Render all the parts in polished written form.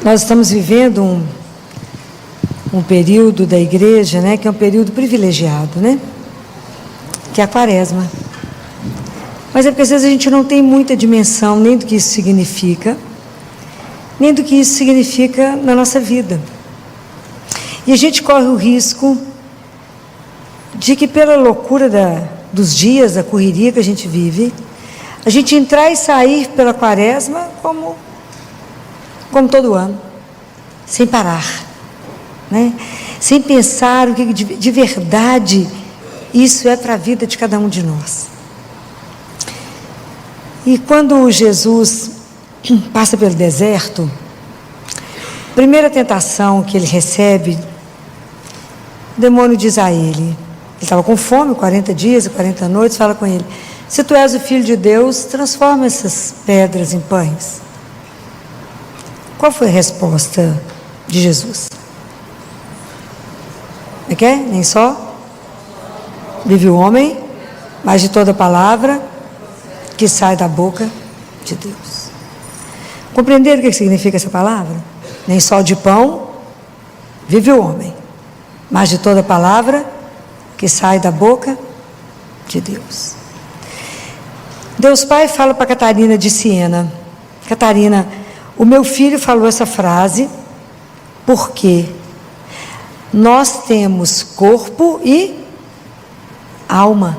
Nós estamos vivendo um período da igreja, né, que é um período privilegiado, né, que é a quaresma. Mas é porque às vezes a gente não tem muita dimensão nem do que isso significa, nem do que isso significa na nossa vida. E a gente corre o risco de que, pela loucura dos dias, da correria que a gente vive, a gente entrar e sair pela quaresma como todo ano, sem parar, né? Sem pensar o que de verdade isso é para a vida de cada um de nós. E quando Jesus passa pelo deserto, a primeira tentação que ele recebe, o demônio diz a ele estava com fome, 40 dias e 40 noites, fala com ele: se tu és o Filho de Deus, transforma essas pedras em pães. Qual foi a resposta de Jesus? É que nem só vive o homem, mas de toda palavra que sai da boca de Deus. Compreenderam o que significa essa palavra? Nem só de pão vive o homem, mas de toda palavra que sai da boca de Deus. Deus Pai fala para Catarina de Siena: Catarina, o meu filho falou essa frase porque nós temos corpo e alma,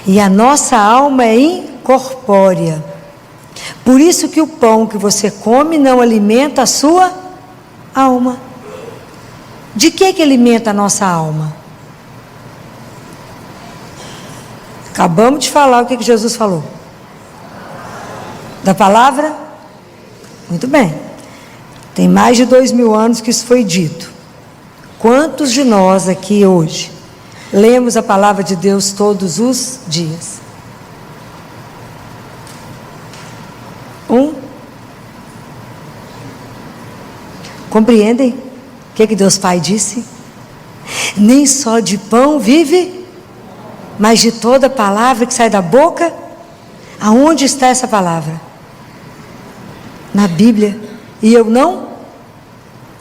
e a nossa alma é incorpórea. Por isso que o pão que você come não alimenta a sua alma. De que alimenta a nossa alma? Acabamos de falar o que Jesus falou. Da palavra? Muito bem. Tem mais de 2000 anos que isso foi dito. Quantos de nós aqui hoje lemos a palavra de Deus todos os dias? Compreendem o que Deus Pai disse? Nem só de pão vive, mas de toda palavra que sai da boca. Aonde está essa palavra? Na Bíblia. E eu não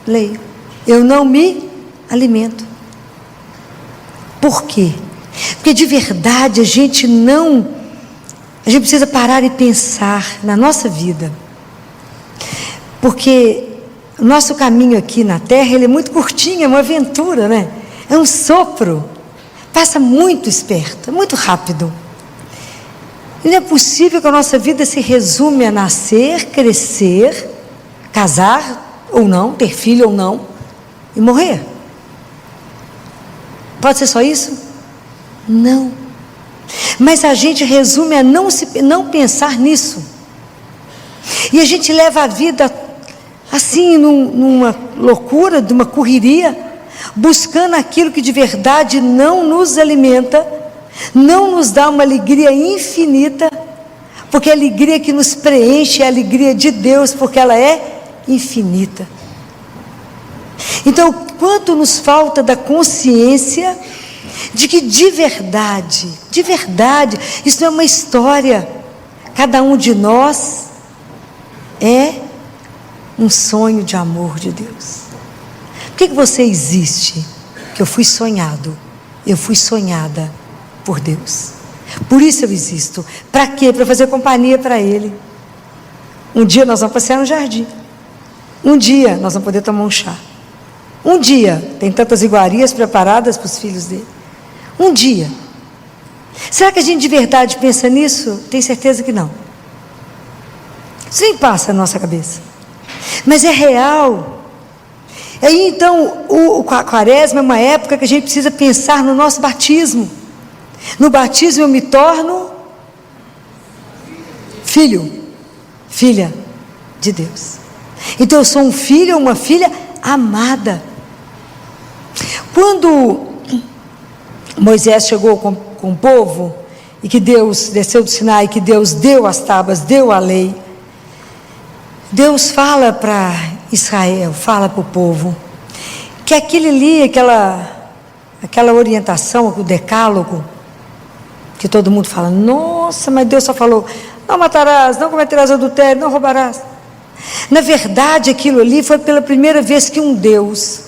leio, eu não me alimento. Por quê? Porque de verdade a gente precisa parar e pensar na nossa vida. Porque o nosso caminho aqui na Terra, ele é muito curtinho, é uma aventura, né? É um sopro, passa muito esperto, é muito rápido. E não é possível que a nossa vida se resume a nascer, crescer, casar ou não, ter filho ou não, e morrer. Pode ser só isso? Não. Mas a gente resume a não pensar nisso. E a gente leva a vida assim, numa loucura, de uma correria, buscando aquilo que de verdade não nos alimenta, não nos dá uma alegria infinita, porque a alegria que nos preenche é a alegria de Deus, porque ela é infinita. Então, quanto nos falta da consciência de que de verdade, isso não é uma história, cada um de nós é um sonho de amor de Deus. Por que você existe? Porque eu fui sonhado, eu fui sonhada por Deus. Por isso eu existo. Para quê? Para fazer companhia para Ele. Um dia nós vamos passear no jardim. Um dia nós vamos poder tomar um chá. Um dia, tem tantas iguarias preparadas para os filhos dele. Um dia. Será que a gente de verdade pensa nisso? Tenho certeza que não. Isso nem passa na nossa cabeça. Mas é real. Aí então, o quaresma é uma época que a gente precisa pensar no nosso batismo. No batismo eu me torno filho, filha de Deus. Então eu sou um filho ou uma filha amada. Quando Moisés chegou com o povo, e que Deus desceu do Sinai, que Deus deu as tábuas, deu a lei, Deus fala para Israel, fala para o povo, que aquele ali, aquela orientação, o decálogo, que todo mundo fala: nossa, mas Deus só falou: não matarás, não cometerás adultério, não roubarás. Na verdade, aquilo ali foi pela primeira vez que um Deus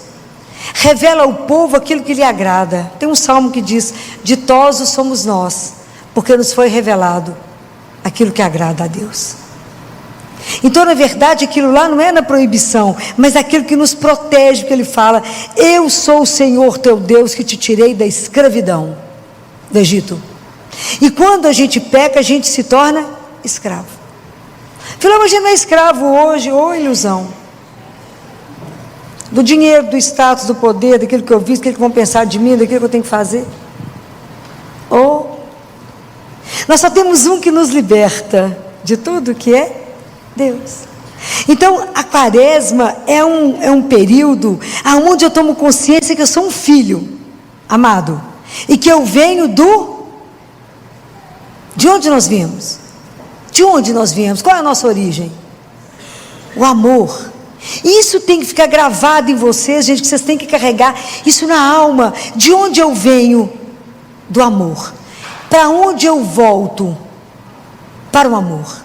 revela ao povo aquilo que lhe agrada. Tem um salmo que diz: ditosos somos nós, porque nos foi revelado aquilo que agrada a Deus. Então, na verdade, aquilo lá não é na proibição, mas aquilo que nos protege, porque ele fala: eu sou o Senhor teu Deus que te tirei da escravidão do Egito. E quando a gente peca, a gente se torna escravo. Filho, mas a gente não é escravo hoje, ou ilusão. Do dinheiro, do status, do poder, daquilo que eu vi, daquilo que vão pensar de mim, daquilo que eu tenho que fazer. Ou nós só temos um que nos liberta de tudo, que é Deus. Então a quaresma é um período onde eu tomo consciência que eu sou um filho amado, e que eu venho de onde nós viemos? De onde nós viemos? Qual é a nossa origem? O amor. Isso tem que ficar gravado em vocês, gente, que vocês têm que carregar isso na alma. De onde eu venho? Do amor. Para onde eu volto? Para o amor.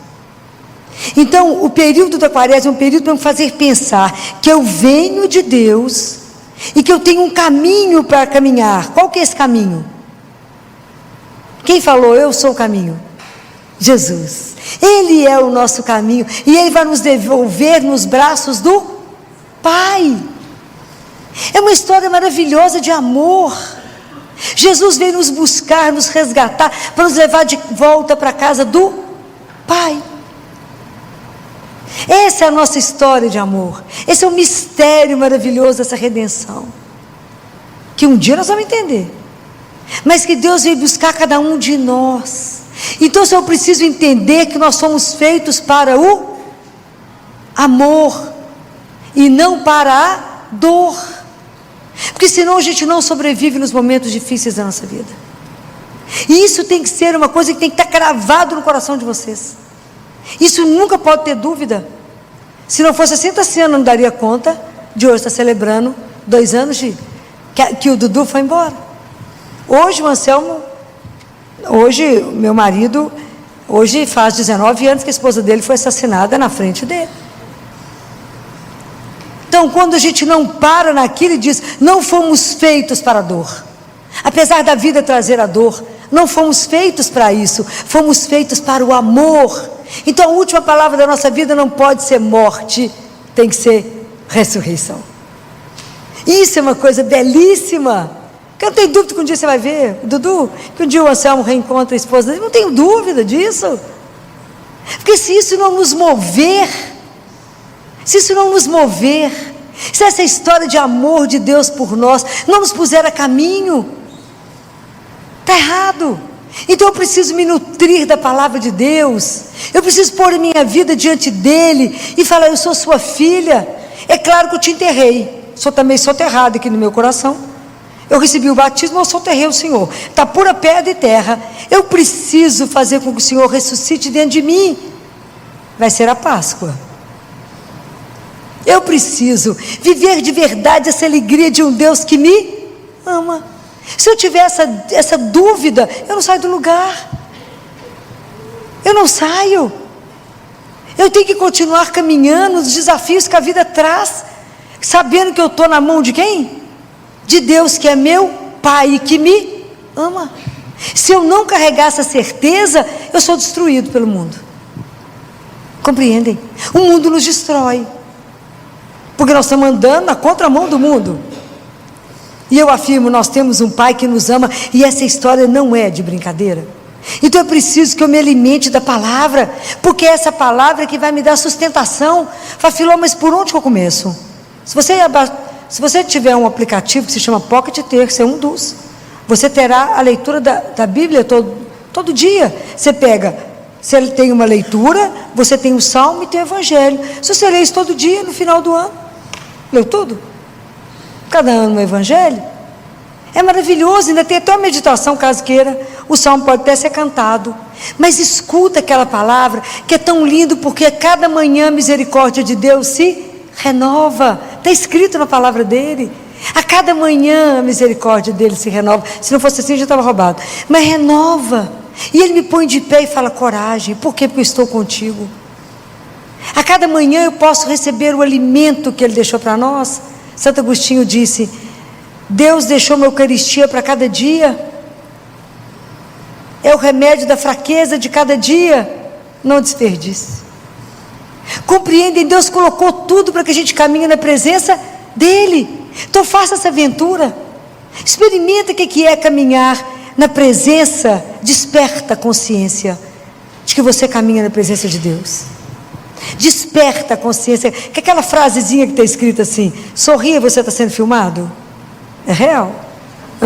Então, o período da quaresma é um período para me fazer pensar que eu venho de Deus e que eu tenho um caminho para caminhar. Qual que é esse caminho? Quem falou eu sou o caminho? Jesus. Ele é o nosso caminho e Ele vai nos devolver nos braços do Pai. É uma história maravilhosa de amor. Jesus veio nos buscar, nos resgatar, para nos levar de volta para a casa do Pai. Essa é a nossa história de amor. Esse é um mistério maravilhoso, essa redenção, que um dia nós vamos entender, mas que Deus veio buscar cada um de nós. Então, se eu preciso entender que nós somos feitos para o amor e não para a dor, porque senão a gente não sobrevive nos momentos difíceis da nossa vida. E isso tem que ser uma coisa que tem que estar cravado no coração de vocês. Isso nunca pode ter dúvida. Se não fosse assim, esse ano não daria conta de hoje estar celebrando 2 anos que o Dudu foi embora. Hoje o Anselmo, hoje meu marido, hoje faz 19 anos que a esposa dele foi assassinada na frente dele. Então, quando a gente não para naquilo e diz: não fomos feitos para a dor, apesar da vida trazer a dor, não fomos feitos para isso, fomos feitos para o amor. Então a última palavra da nossa vida não pode ser morte, tem que ser ressurreição. Isso é uma coisa belíssima, que eu não tenho dúvida que um dia você vai ver, Dudu, que um dia o Anselmo reencontra a esposa dele, não tenho dúvida disso, porque se isso não nos mover, se essa história de amor de Deus por nós não nos puser a caminho, está errado. Então eu preciso me nutrir da palavra de Deus, eu preciso pôr a minha vida diante dele e falar: eu sou sua filha. É claro que eu te enterrei, também sou soterrado aqui no meu coração, eu recebi o batismo, eu soterrei o Senhor, está pura pedra e terra. Eu preciso fazer com que o Senhor ressuscite dentro de mim. Vai ser a Páscoa. Eu preciso viver de verdade essa alegria de um Deus que me ama. Se eu tiver essa dúvida, eu não saio do lugar, eu não saio. Eu tenho que continuar caminhando nos desafios que a vida traz, sabendo que eu estou na mão de quem? De Deus, que é meu Pai e que me ama. Se eu não carregar essa certeza, eu sou destruído pelo mundo. Compreendem? O mundo nos destrói, porque nós estamos andando na contramão do mundo. E eu afirmo, nós temos um Pai que nos ama, e essa história não é de brincadeira. Então é preciso que eu me alimente da palavra, porque é essa palavra que vai me dar sustentação. Fala: Filó, mas por onde que eu começo? Se você tiver um aplicativo que se chama Pocket Terça, é um dos, você terá a leitura da Bíblia todo dia. Você tem uma leitura, você tem o Salmo e tem o Evangelho. Se você lê isso todo dia, no final do ano, leu tudo? Cada ano no Evangelho, é maravilhoso. Ainda tem até uma meditação, caso queira. O Salmo pode até ser cantado, mas escuta aquela palavra, que é tão lindo, porque a cada manhã a misericórdia de Deus se renova. Está escrito na palavra dele: a cada manhã a misericórdia dele se renova. Se não fosse assim, já estava roubado, mas renova. E ele me põe de pé e fala: coragem. Por quê? Porque eu estou contigo. A cada manhã eu posso receber o alimento que Ele deixou para nós. Santo Agostinho disse: Deus deixou uma Eucaristia para cada dia. É o remédio da fraqueza de cada dia. Não desperdice. Compreendem? Deus colocou tudo para que a gente caminhe na presença dEle. Então faça essa aventura. Experimenta o que é caminhar na presença. Desperta a consciência de que você caminha na presença de Deus. Desperta a consciência. Que aquela frasezinha que está escrita assim: sorria, você está sendo filmado. É real.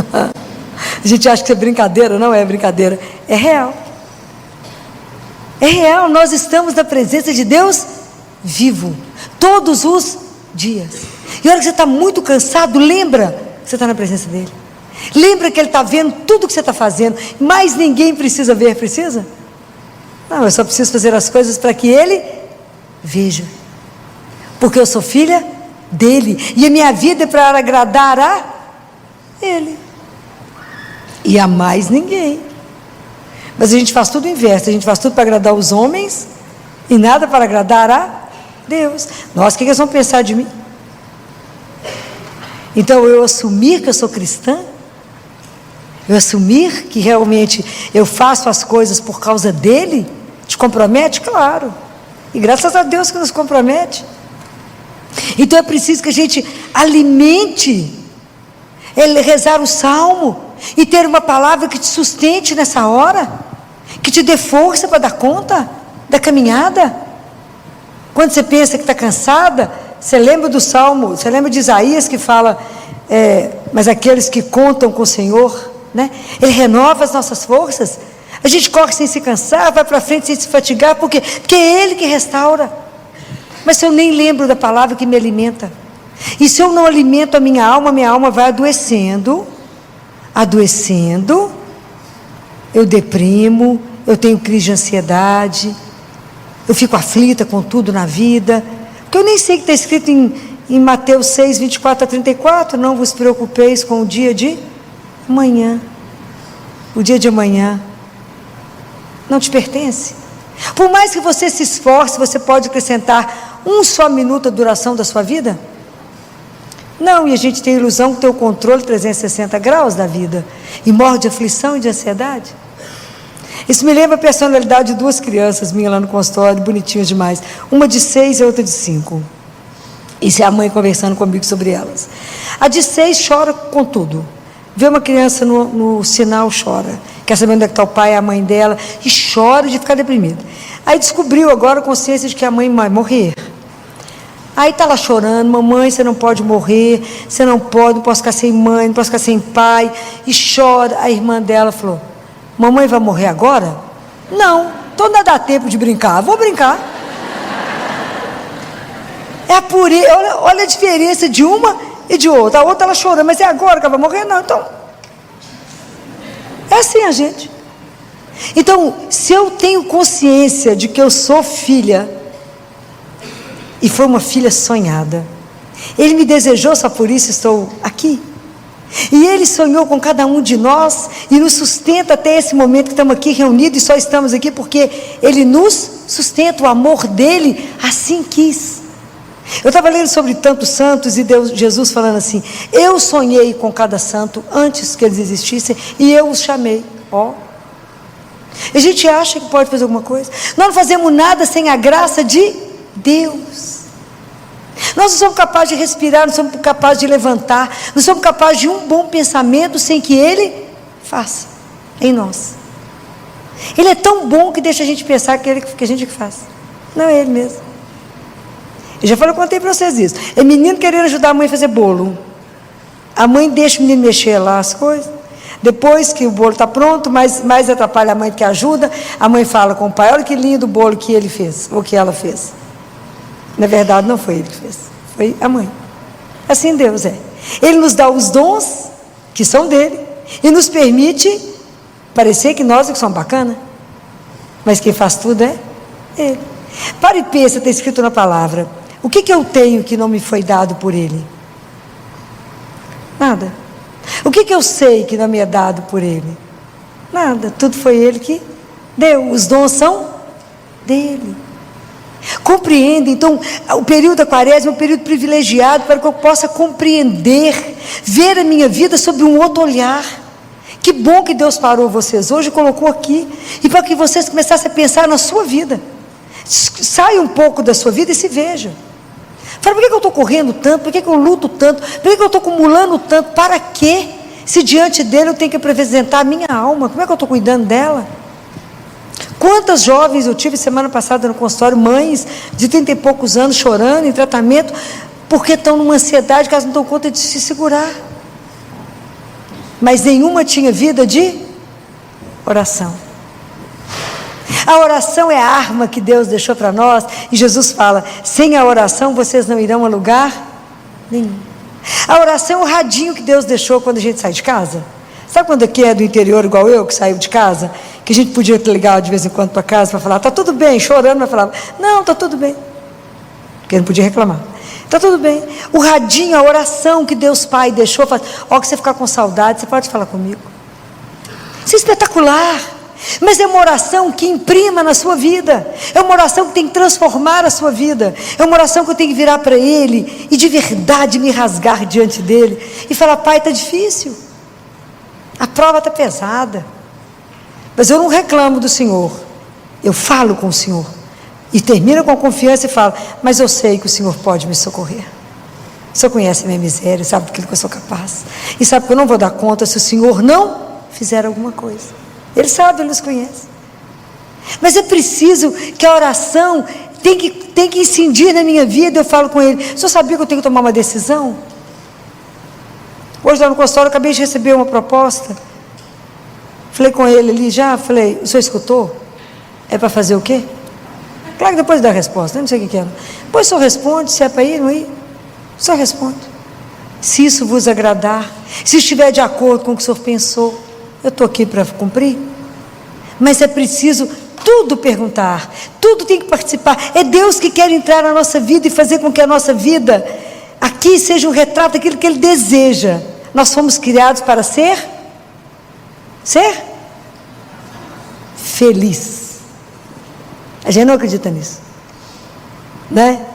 A gente acha que é brincadeira. Não é brincadeira, é real. É real. Nós estamos na presença de Deus vivo todos os dias. E a hora que você está muito cansado, lembra que você está na presença dEle. Lembra que Ele está vendo tudo que você está fazendo. Mas ninguém precisa ver, precisa? Não, eu só preciso fazer as coisas para que Ele veja. Porque eu sou filha dEle. E a minha vida é para agradar a Ele. E a mais ninguém. Mas a gente faz tudo o inverso. A gente faz tudo para agradar os homens e nada para agradar a Deus. Nossa, o que eles vão pensar de mim? Então eu assumir que eu sou cristã, eu assumir que realmente eu faço as coisas por causa dEle, te compromete? Claro. E graças a Deus que nos compromete. Então é preciso que a gente alimente, rezar o salmo e ter uma palavra que te sustente nessa hora, que te dê força para dar conta da caminhada. Quando você pensa que está cansada, você lembra do salmo, você lembra de Isaías que fala, mas aqueles que contam com o Senhor, né? Ele renova as nossas forças. A gente corre sem se cansar, vai para frente sem se fatigar, porque é Ele que restaura. Mas se eu nem lembro da palavra que me alimenta, e se eu não alimento a minha alma vai adoecendo, eu deprimo, eu tenho crise de ansiedade, eu fico aflita com tudo na vida, porque eu nem sei o que está escrito em Mateus 6, 24 a 34, não vos preocupeis com o dia de amanhã. O dia de amanhã não te pertence. Por mais que você se esforce, você pode acrescentar um só minuto de duração da sua vida? Não, e a gente tem a ilusão que tem o controle 360 graus da vida, e morre de aflição e de ansiedade. Isso me lembra a personalidade de duas crianças minhas lá no consultório, bonitinhas demais, uma de 6 e a outra de 5, isso é a mãe conversando comigo sobre elas. A de 6 chora com tudo, vê uma criança no sinal, chora, quer saber onde é que está o pai e a mãe dela, e chora de ficar deprimida. Aí descobriu agora a consciência de que a mãe vai morrer. Aí está lá chorando: mamãe, você não pode morrer, você não posso ficar sem mãe, não posso ficar sem pai, e chora. A irmã dela falou: mamãe vai morrer agora? Não, então não dá tempo de brincar, vou brincar. É a pureza, olha a diferença de uma e de outra. A outra ela chorando: mas é agora que ela vai morrer? Não, então é assim a gente. Então, se eu tenho consciência de que eu sou filha, e foi uma filha sonhada, Ele me desejou, só por isso estou aqui, e Ele sonhou com cada um de nós, e nos sustenta até esse momento que estamos aqui reunidos, e só estamos aqui porque Ele nos sustenta, o amor dEle assim quis. Eu estava lendo sobre tantos santos, e Jesus falando assim: eu sonhei com cada santo antes que eles existissem, e eu os chamei. A gente acha que pode fazer alguma coisa, nós não fazemos nada sem a graça de Deus. Nós não somos capazes de respirar, não somos capazes de levantar, não somos capazes de um bom pensamento sem que Ele faça em nós. Ele é tão bom que deixa a gente pensar que a gente que faz, não é Ele mesmo. Eu já falei, contei para vocês isso. É menino querendo ajudar a mãe a fazer bolo, a mãe deixa o menino mexer lá as coisas, depois que o bolo está pronto, mais atrapalha a mãe do que ajuda. A mãe fala com o pai: olha que lindo o bolo que ele fez, ou que ela fez. Na verdade não foi ele que fez, foi a mãe. Assim Deus é. Ele nos dá os dons que são dele, e nos permite parecer que nós é que somos bacanas, mas quem faz tudo é Ele. Para e pensa, está escrito na palavra: o que eu tenho que não me foi dado por Ele? Nada. O que eu sei que não me é dado por Ele? Nada. Tudo foi Ele que deu. Os dons são dele. Compreenda. Então, o período da quaresma é um período privilegiado para que eu possa compreender, ver a minha vida sob um outro olhar. Que bom que Deus parou vocês hoje e colocou aqui, e para que vocês começassem a pensar na sua vida. Saia um pouco da sua vida e se veja. Fala, por que eu estou correndo tanto? Por que eu luto tanto? Por que eu estou acumulando tanto? Para quê? Se diante dele eu tenho que apresentar a minha alma, como é que eu estou cuidando dela? Quantas jovens eu tive semana passada no consultório, mães de 30 e poucos anos chorando em tratamento, porque estão numa ansiedade que elas não dão conta de se segurar. Mas nenhuma tinha vida de oração. A oração é a arma que Deus deixou para nós, e Jesus fala, sem a oração vocês não irão a lugar nenhum. A oração é o radinho que Deus deixou quando a gente sai de casa. Sabe quando aqui é do interior, igual eu, que saiu de casa, que a gente podia ligar de vez em quando para casa para falar, está tudo bem, chorando, mas falava, não, está tudo bem, porque não podia reclamar, está tudo bem. O radinho, a oração que Deus Pai deixou, ó, que você ficar com saudade, você pode falar comigo. Isso é espetacular. Mas é uma oração que imprima na sua vida, é uma oração que tem que transformar a sua vida, é uma oração que eu tenho que virar para Ele, e de verdade me rasgar diante dEle, e falar, Pai, está difícil, a prova está pesada, mas eu não reclamo do Senhor, eu falo com o Senhor, e termino com confiança e falo, mas eu sei que o Senhor pode me socorrer, o Senhor conhece a minha miséria, sabe daquilo que eu sou capaz, e sabe que eu não vou dar conta se o Senhor não fizer alguma coisa. Ele sabe, Ele nos conhece. Mas é preciso que a oração tem que incidir na minha vida. Eu falo com ele, o senhor sabia que eu tenho que tomar uma decisão? Hoje lá no consultório eu acabei de receber uma proposta. Falei com ele ali já, falei, o senhor escutou? É para fazer o quê? Claro que depois dá a resposta, não sei o que é. Depois o senhor responde, se é para ir, não ir. O senhor responde. Se isso vos agradar, se estiver de acordo com o que o senhor pensou, eu estou aqui para cumprir. Mas é preciso tudo perguntar, tudo tem que participar. É Deus que quer entrar na nossa vida e fazer com que a nossa vida aqui seja um retrato daquilo que Ele deseja. Nós fomos criados para ser feliz. A gente não acredita nisso, né?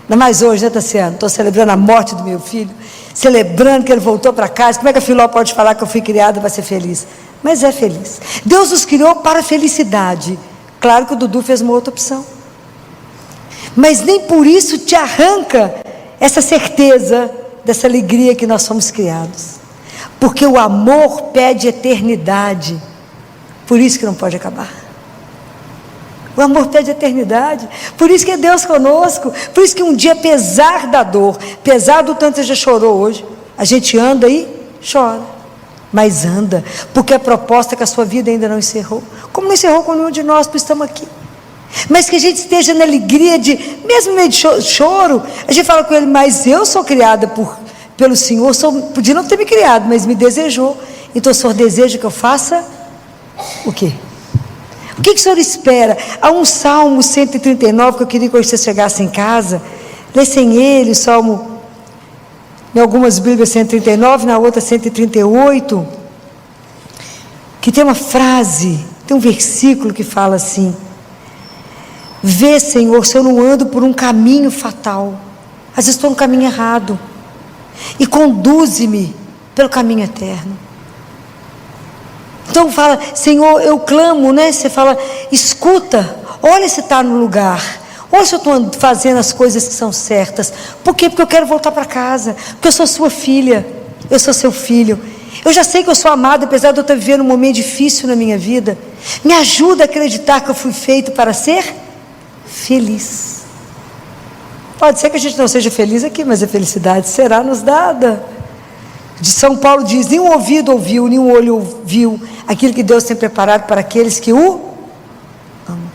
Ainda mais hoje, né, Tassiano? Estou celebrando a morte do meu filho, celebrando que ele voltou para casa. Como é que a Filó pode falar que eu fui criada para ser feliz? Mas é feliz. Deus nos criou para a felicidade. Claro que o Dudu fez uma outra opção, mas nem por isso te arranca essa certeza dessa alegria que nós somos criados, porque o amor pede eternidade, por isso que não pode acabar. O amor pede eternidade, por isso que é Deus conosco, por isso que um dia, apesar da dor, apesar do tanto que você já chorou hoje, a gente anda e chora, mas anda, porque a proposta é que a sua vida ainda não encerrou, como não encerrou com nenhum de nós, porque estamos aqui, mas que a gente esteja na alegria de, mesmo no meio de choro, a gente fala com Ele, mas eu sou criada pelo Senhor, podia não ter me criado, mas me desejou, então o Senhor deseja que eu faça o quê? O que o Senhor espera? Há um Salmo 139 que eu queria que hoje você chegasse em casa, lessem ele, o Salmo, em algumas Bíblias 139, na outra 138, que tem uma frase, tem um versículo que fala assim, vê, Senhor, se eu não ando por um caminho fatal, às vezes estou no caminho errado, e conduze-me pelo caminho eterno. Então fala, Senhor, eu clamo, né? Você fala, escuta, olha se está no lugar, olha se eu estou fazendo as coisas que são certas. Por quê? Porque eu quero voltar para casa, porque eu sou sua filha, eu sou seu filho, eu já sei que eu sou amada, apesar de eu estar vivendo um momento difícil na minha vida. Me ajuda a acreditar que eu fui feito para ser feliz. Pode ser que a gente não seja feliz aqui, mas a felicidade será nos dada. De São Paulo diz, nenhum ouvido ouviu, nenhum olho viu aquilo que Deus tem preparado para aqueles que o amam.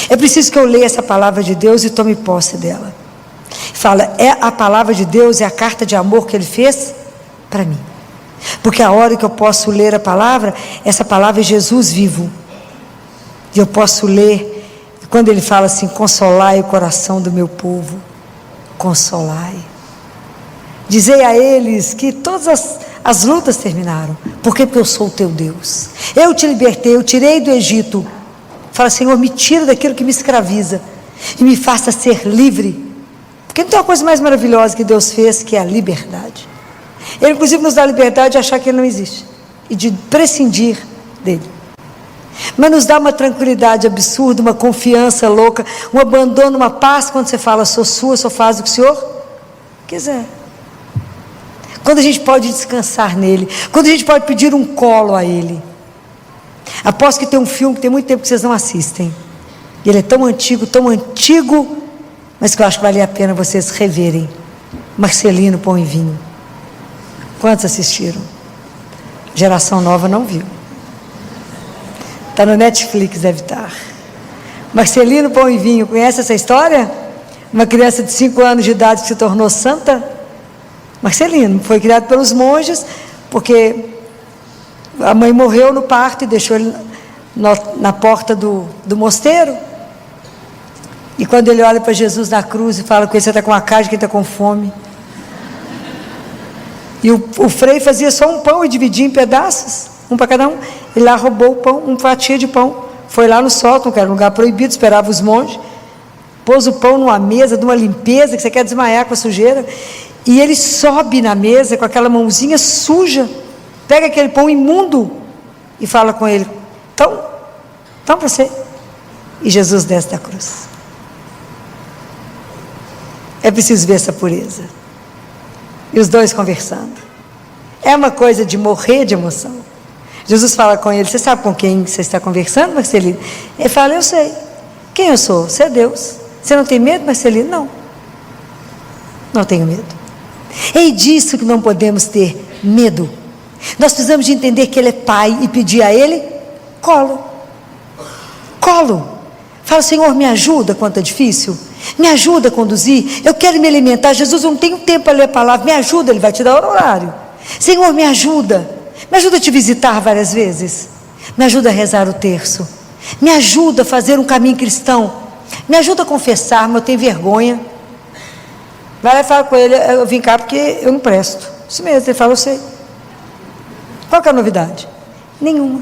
É preciso que eu leia essa palavra de Deus e tome posse dela. Fala, a palavra de Deus é a carta de amor que Ele fez para mim, porque a hora que eu posso ler a palavra, essa palavra é Jesus vivo, e eu posso ler, quando Ele fala assim, consolai o coração do meu povo, consolai. Dizei a eles que todas as lutas terminaram. Por quê? Porque eu sou o teu Deus. Eu te libertei, eu tirei do Egito. Fala, Senhor, me tira daquilo que me escraviza. e me faça ser livre. Porque não tem uma coisa mais maravilhosa que Deus fez, que é a liberdade. Ele inclusive nos dá a liberdade de achar que Ele não existe e de prescindir dele. Mas nos dá uma tranquilidade absurda, uma confiança louca, um abandono, uma paz quando você fala, sou sua, só faz o que o Senhor quiser. Quando a gente pode descansar nele, quando a gente pode pedir um colo a Ele. Aposto que tem um filme que tem muito tempo que vocês não assistem. Ele é tão antigo, mas que eu acho que vale a pena vocês reverem. Marcelino, Pão e Vinho. Quantos assistiram? Geração nova não viu. Está no Netflix, deve estar. Marcelino, Pão e Vinho, conhece essa história? Uma criança de 5 anos de idade que se tornou santa. Marcelino foi criado pelos monges, porque a mãe morreu no parto e deixou ele na porta do mosteiro. E quando ele olha para Jesus na cruz e fala com ele, você está com uma cara de quem está com fome. E o Frei fazia só um pão e dividia em pedaços, um para cada um. Ele lá roubou o pão, uma fatia de pão. Foi lá no sótão, que era um lugar proibido, esperava os monges. Pôs o pão numa mesa, de uma limpeza, que você quer desmaiar com a sujeira. E ele sobe na mesa com aquela mãozinha suja, pega aquele pão imundo e fala com ele, então para você. E Jesus desce da cruz. É preciso ver essa pureza. E os dois conversando. É uma coisa de morrer de emoção. Jesus fala com ele, você sabe com quem você está conversando, Marcelino? Ele fala, eu sei. Quem eu sou? Você é Deus. Você não tem medo, Marcelino? Não. Não tenho medo. É disso que não podemos ter medo. Nós precisamos de entender que Ele é Pai e pedir a Ele colo. Fala, Senhor, me ajuda quando é difícil. Me ajuda a conduzir. Eu quero me alimentar. Jesus, eu não tenho tempo para ler a palavra. Me ajuda, Ele vai te dar o horário. Senhor, me ajuda. Me ajuda a te visitar várias vezes. Me ajuda a rezar o terço. Me ajuda a fazer um caminho cristão. Me ajuda a confessar, mas eu tenho vergonha. Vai lá e fala com ele, eu vim cá porque eu não presto. Isso mesmo, ele fala, eu sei. Qual que é a novidade? Nenhuma.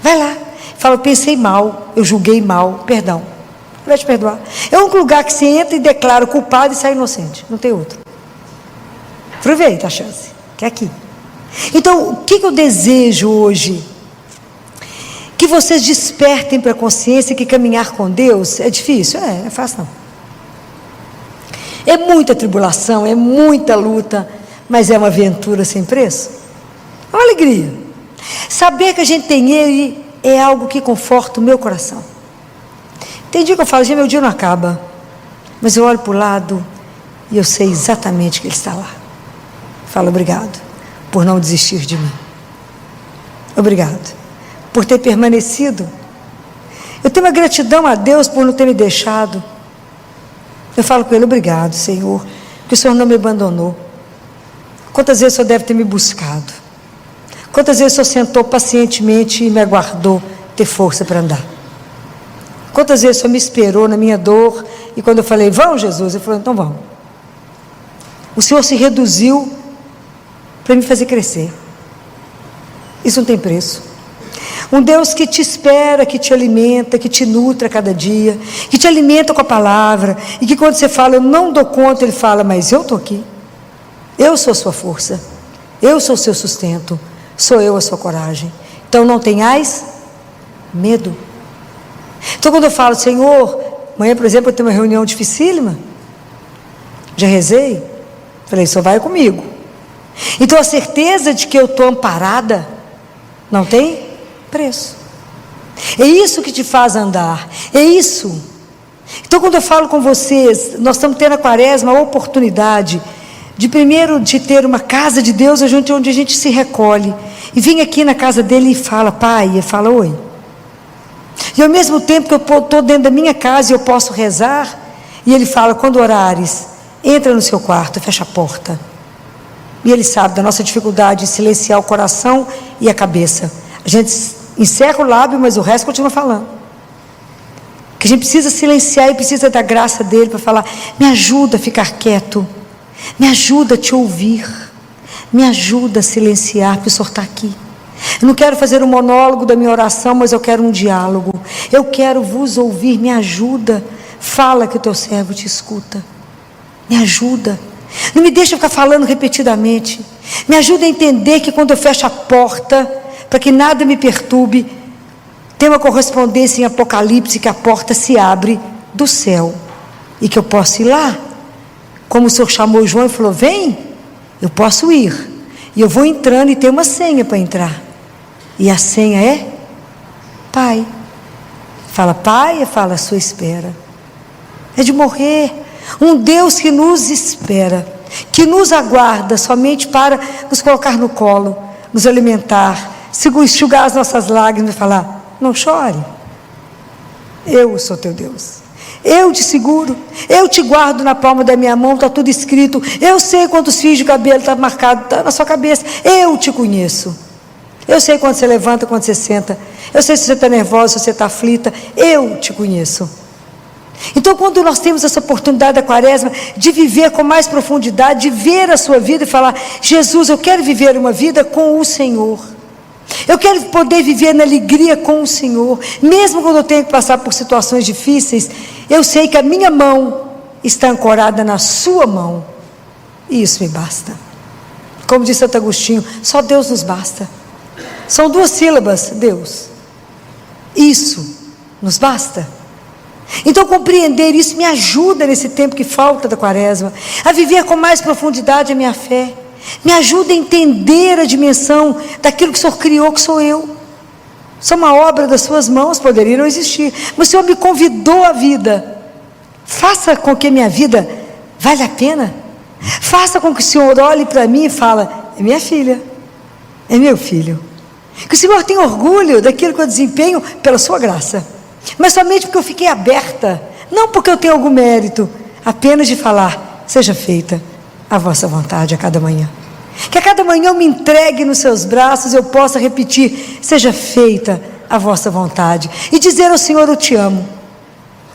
Vai lá. Fala, eu pensei mal, eu julguei mal, perdão. Ele vai te perdoar. É um lugar que você entra e declara o culpado e sai inocente. Não tem outro. Aproveita a chance, que é aqui. Então, o que eu desejo hoje? Que vocês despertem para a consciência que caminhar com Deus é difícil? É fácil não. É muita tribulação, é muita luta, mas é uma aventura sem preço. É uma alegria. Saber que a gente tem Ele é algo que conforta o meu coração. Tem dia que eu falo, gente, meu dia não acaba, mas eu olho para o lado e eu sei exatamente que Ele está lá. Falo, obrigado por não desistir de mim. Obrigado por ter permanecido. Eu tenho uma gratidão a Deus por não ter me deixado. Eu falo com Ele, obrigado, Senhor, que o Senhor não me abandonou. Quantas vezes o Senhor deve ter me buscado? Quantas vezes o Senhor sentou pacientemente e me aguardou ter força para andar? Quantas vezes o Senhor me esperou na minha dor e quando eu falei, vamos Jesus, Ele falou, então vamos. O Senhor se reduziu para me fazer crescer. Isso não tem preço. Um Deus que te espera, que te alimenta, que te nutre a cada dia, que te alimenta com a palavra, e que quando você fala, eu não dou conta, Ele fala, mas eu estou aqui. Eu sou a sua força, eu sou o seu sustento, sou eu a sua coragem. Então não tenhais medo. Então quando eu falo, Senhor, amanhã, por exemplo, eu tenho uma reunião dificílima, já rezei, falei, só vai comigo. Então a certeza de que eu estou amparada, não tem preço. É isso que te faz andar, é isso. Então quando eu falo com vocês, nós estamos tendo a quaresma, a oportunidade de primeiro de ter uma casa de Deus, onde a gente se recolhe, e vem aqui na casa dele e fala, Pai, e fala, oi. E ao mesmo tempo que eu estou dentro da minha casa e eu posso rezar, e ele fala, quando orares, entra no seu quarto, fecha a porta. E ele sabe da nossa dificuldade de silenciar o coração e a cabeça. A gente encerra o lábio, mas o resto continua falando. Que a gente precisa silenciar e precisa da graça dele para falar, me ajuda a ficar quieto, me ajuda a te ouvir, me ajuda a silenciar, porque o Senhor está aqui. Eu não quero fazer um monólogo da minha oração, mas eu quero um diálogo. Eu quero vos ouvir, me ajuda. Fala que o teu servo te escuta. Me ajuda. Não me deixa ficar falando repetidamente. Me ajuda a entender que quando eu fecho a porta, para que nada me perturbe, tem uma correspondência em Apocalipse que a porta se abre do céu. E que eu posso ir lá. Como o Senhor chamou João e falou, vem, eu posso ir. E eu vou entrando e tem uma senha para entrar. E a senha é Pai. Fala Pai, fala a sua espera. É de morrer. Um Deus que nos espera, que nos aguarda somente para nos colocar no colo, nos alimentar, enxugar as nossas lágrimas e falar, não chore. Eu sou teu Deus. Eu te seguro, eu te guardo na palma da minha mão, está tudo escrito. Eu sei quantos fios de cabelo está marcado, está na sua cabeça. Eu te conheço. Eu sei quando você levanta, quando você senta. Eu sei se você está nervosa, se você está aflita. Eu te conheço. Então, quando nós temos essa oportunidade da quaresma, de viver com mais profundidade, de ver a sua vida e falar, Jesus, eu quero viver uma vida com o Senhor. Eu quero poder viver na alegria com o Senhor, mesmo quando eu tenho que passar por situações difíceis, eu sei que a minha mão está ancorada na sua mão, e isso me basta. Como disse Santo Agostinho, só Deus nos basta. São 2 sílabas, Deus. Isso nos basta. Então compreender isso me ajuda nesse tempo que falta da quaresma, a viver com mais profundidade a minha fé. Me ajuda a entender a dimensão daquilo que o Senhor criou, que sou eu. Sou uma obra das suas mãos, poderia não existir, mas o Senhor me convidou à vida. Faça com que minha vida vale a pena. Faça com que o Senhor olhe para mim e fale, é minha filha, é meu filho. Que o Senhor tenha orgulho daquilo que eu desempenho pela sua graça, mas somente porque eu fiquei aberta, não porque eu tenho algum mérito, apenas de falar, seja feita a vossa vontade a cada manhã. Que a cada manhã eu me entregue nos seus braços e eu possa repetir, seja feita a vossa vontade, e dizer ao Senhor, eu te amo.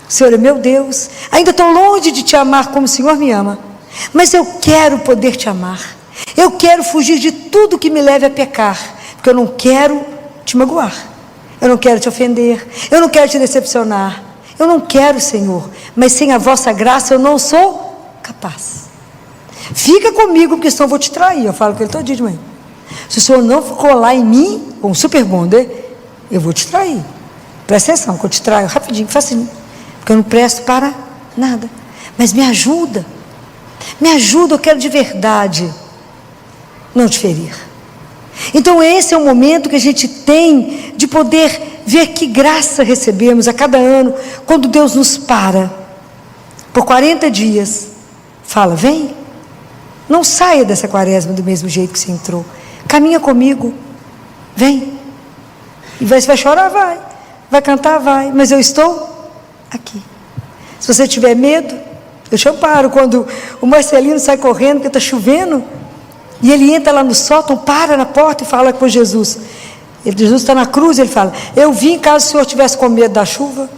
O Senhor é meu Deus, ainda estou longe de te amar como o Senhor me ama, mas eu quero poder te amar. Eu quero fugir de tudo que me leve a pecar, porque eu não quero te magoar, eu não quero te ofender, eu não quero te decepcionar, eu não quero, Senhor, mas sem a vossa graça eu não sou capaz. Fica comigo, porque senão eu vou te trair. Eu falo com ele todo dia de manhã. Se o Senhor não colar em mim, com um super bonder, eu vou te trair. Presta atenção, que eu te traio rapidinho, facinho, porque eu não presto para nada. Mas me ajuda, eu quero de verdade não te ferir. Então esse é o momento que a gente tem de poder ver que graça recebemos a cada ano, quando Deus nos para, por 40 dias, fala, vem. Não saia dessa quaresma do mesmo jeito que você entrou. Caminha comigo. Vem. E você vai chorar? Vai. Vai cantar? Vai. Mas eu estou aqui. Se você tiver medo, eu te amparo. Quando o Marcelino sai correndo, porque está chovendo, e ele entra lá no sótão, para na porta e fala com Jesus. Jesus está na cruz, ele fala, eu vim caso o Senhor tivesse com medo da chuva.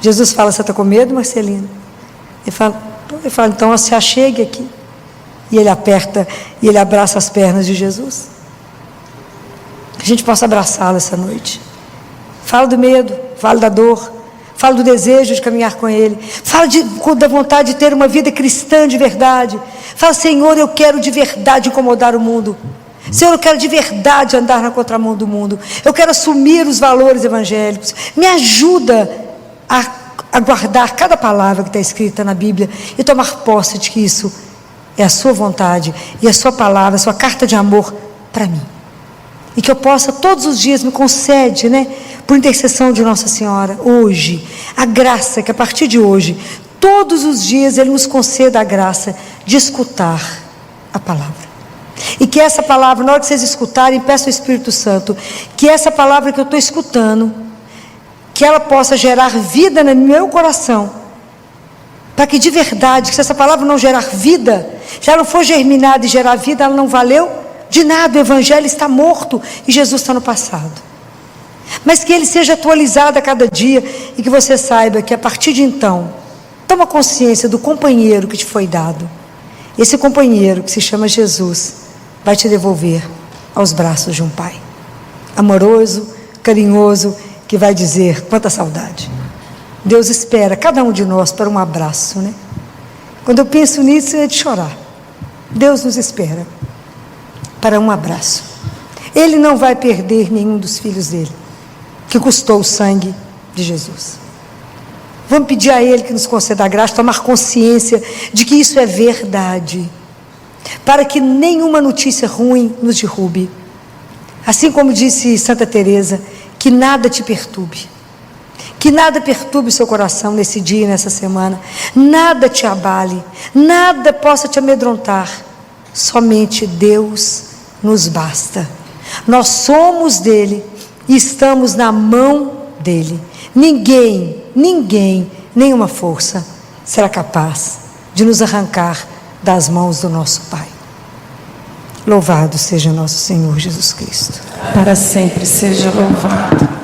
Jesus fala, você está com medo, Marcelino? Ele fala, então se achegue aqui. E ele aperta, e ele abraça as pernas de Jesus. Que a gente possa abraçá-lo essa noite. Fala do medo, fala da dor, fala do desejo de caminhar com ele, fala da vontade de ter uma vida cristã de verdade. Fala, Senhor, eu quero de verdade incomodar o mundo. Senhor, eu quero de verdade andar na contramão do mundo. Eu quero assumir os valores evangélicos. Me ajuda a guardar cada palavra que está escrita na Bíblia e tomar posse de que isso é a sua vontade e a sua palavra, a sua carta de amor para mim. E que eu possa todos os dias, me concede, por intercessão de Nossa Senhora, hoje, a graça que a partir de hoje, todos os dias Ele nos conceda a graça de escutar a palavra. E que essa palavra, na hora que vocês escutarem, peça ao Espírito Santo, que essa palavra que eu estou escutando, que ela possa gerar vida no meu coração, para que de verdade, se essa palavra não gerar vida, se ela não for germinada e gerar vida, ela não valeu de nada, o Evangelho está morto e Jesus está no passado. Mas que ele seja atualizado a cada dia e que você saiba que a partir de então, toma consciência do companheiro que te foi dado. Esse companheiro que se chama Jesus vai te devolver aos braços de um pai amoroso, carinhoso, que vai dizer: quanta saudade. Deus espera cada um de nós para um abraço, né? Quando eu penso nisso, é de chorar. Deus nos espera para um abraço. Ele não vai perder nenhum dos filhos dele, que custou o sangue de Jesus. Vamos pedir a Ele que nos conceda a graça, tomar consciência de que isso é verdade, para que nenhuma notícia ruim nos derrube. Assim como disse Santa Teresa, que nada te perturbe, que nada perturbe o seu coração nesse dia e nessa semana, nada te abale, nada possa te amedrontar, somente Deus nos basta. Nós somos dele e estamos na mão dele. Ninguém, nenhuma força será capaz de nos arrancar das mãos do nosso Pai. Louvado seja nosso Senhor Jesus Cristo. Para sempre seja louvado.